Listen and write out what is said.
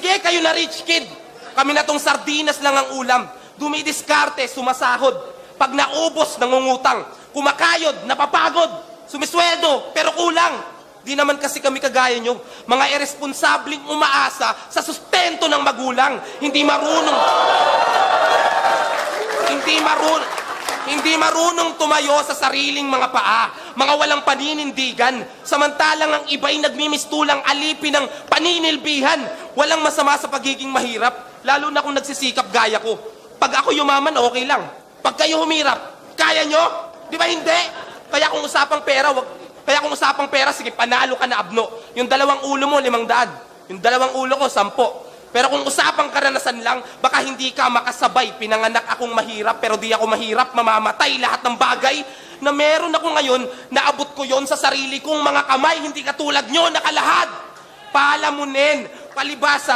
sige, kayo na rich kid. Kami na tong sardinas lang ang ulam. Dumidiskarte, sumasahod. Pag naubos, nangungutang. Kumakayod, napapagod. Sumisweldo, pero kulang. Di naman kasi kami kagaya nyo, mga irresponsableng umaasa sa sustento ng magulang. Hindi marunong tumayo sa sariling mga paa, mga walang paninindigan. Samantalang ang iba'y nagmimistulang alipin ng paninilbihan. Walang masama sa pagiging mahirap, lalo na kung nagsisikap gaya ko. Pag ako yumaman, okay lang. Pag kayo humirap, kaya nyo? Di ba hindi? Kaya kung usapang pera, sige, panalo ka na abno. Yung 2 ulo mo, 500. Yung 2 ulo ko, 10. Pero kung usapang karanasan lang, baka hindi ka makasabay. Pinanganak akong mahirap, pero di ako mahirap, mamamatay lahat ng bagay na meron ako ngayon, naabot ko yon sa sarili kong mga kamay, hindi katulad nyo, nakalahad. Palamunin, palibasa,